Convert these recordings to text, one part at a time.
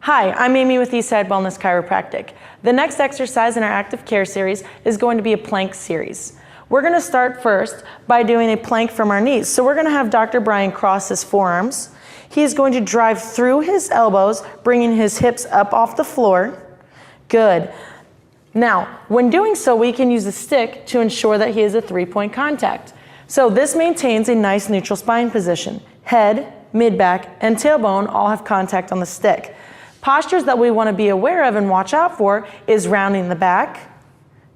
Hi, I'm Amy with Eastside Wellness Chiropractic. The next exercise in our Active Care series is going to be a plank series. We're going to start first by doing a plank from our knees. So we're going to have Dr. Brian cross his forearms. He's going to drive through his elbows, bringing his hips up off the floor. Good. Now, when doing so, we can use a stick to ensure that he has a 3-point contact. So this maintains a nice neutral spine position. Head, mid-back, and tailbone all have contact on the stick. Postures that we want to be aware of and watch out for is rounding the back.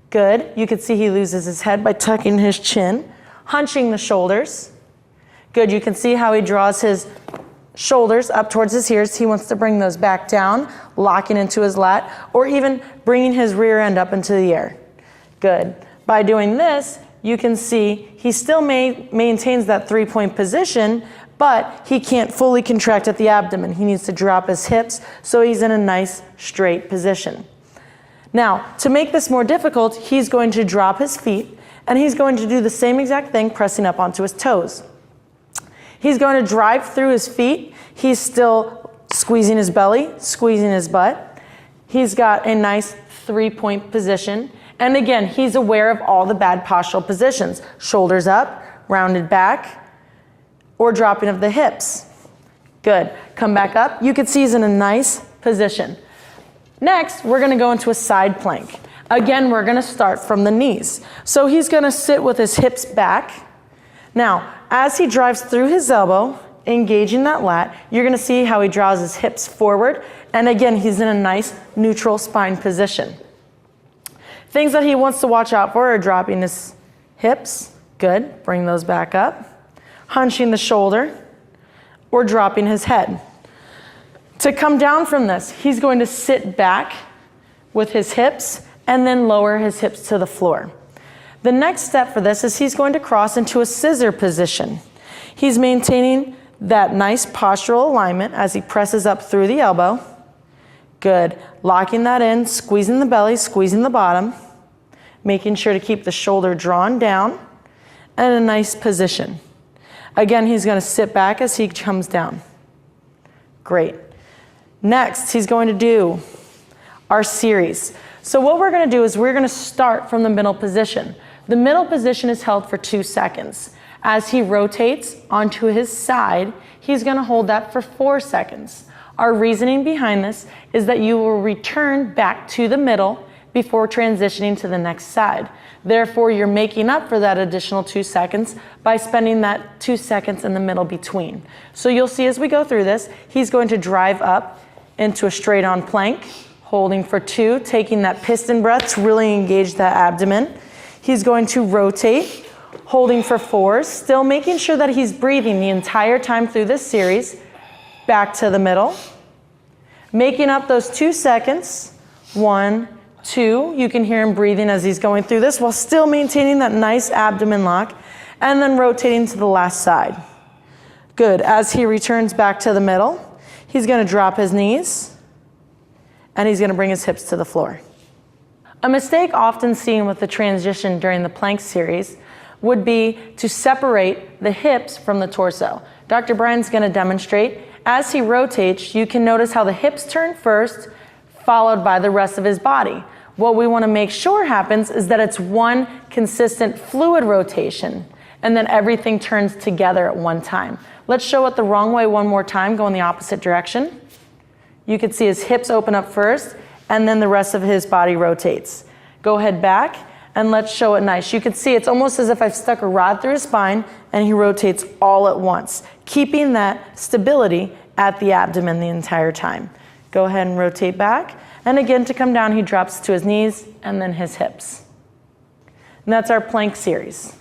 Good. You can see he loses his head by tucking his chin. Hunching the shoulders. Good. You can see how he draws his shoulders up towards his ears. He wants to bring those back down, locking into his lat, or even bringing his rear end up into the air. Good. By doing this, you can see he still maintains that 3-point position, but he can't fully contract at the abdomen. He needs to drop his hips so he's in a nice straight position. Now, to make this more difficult, he's going to drop his feet and he's going to do the same exact thing, pressing up onto his toes. He's going to drive through his feet. He's still squeezing his belly, squeezing his butt. He's got a nice 3-point position. And again, he's aware of all the bad postural positions. Shoulders up, rounded back, or dropping of the hips. Good. Come back up. You can see he's in a nice position. Next, we're going to go into a side plank. Again, we're going to start from the knees. So he's going to sit with his hips back. Now, as he drives through his elbow, engaging that lat, you're going to see how he draws his hips forward. And again, he's in a nice neutral spine position. Things that he wants to watch out for are dropping his hips. Good. Bring those back up. Hunching the shoulder, or dropping his head. To come down from this, he's going to sit back with his hips and then lower his hips to the floor. The next step for this is he's going to cross into a scissor position. He's maintaining that nice postural alignment as he presses up through the elbow. Good. Locking that in, squeezing the belly, squeezing the bottom, making sure to keep the shoulder drawn down and in a nice position. Again, he's going to sit back as he comes down. Great. Next, he's going to do our series. So what we're going to do is we're going to start from the middle position. The middle position is held for 2 seconds. As he rotates onto his side, he's going to hold that for 4 seconds. Our reasoning behind this is that you will return back to the middle before transitioning to the next side. Therefore, you're making up for that additional 2 seconds by spending that 2 seconds in the middle between. So you'll see as we go through this, he's going to drive up into a straight on plank, holding for 2, taking that piston breath to really engage that abdomen. He's going to rotate, holding for 4, still making sure that he's breathing the entire time through this series, back to the middle. Making up those 2 seconds, 1, 2, you can hear him breathing as he's going through this while still maintaining that nice abdomen lock, and then rotating to the last side. Good. As he returns back to the middle, he's going to drop his knees and he's going to bring his hips to the floor. A mistake often seen with the transition during the plank series would be to separate the hips from the torso. Dr. Brian's going to demonstrate. As he rotates, you can notice how the hips turn first, followed by the rest of his body. What we want to make sure happens is that it's one consistent fluid rotation and then everything turns together at one time. Let's show it the wrong way one more time, go in the opposite direction. You can see his hips open up first and then the rest of his body rotates. Go ahead back and let's show it nice. You can see it's almost as if I've stuck a rod through his spine and he rotates all at once, keeping that stability at the abdomen the entire time. Go ahead and rotate back. And again, to come down, he drops to his knees and then his hips. And that's our plank series.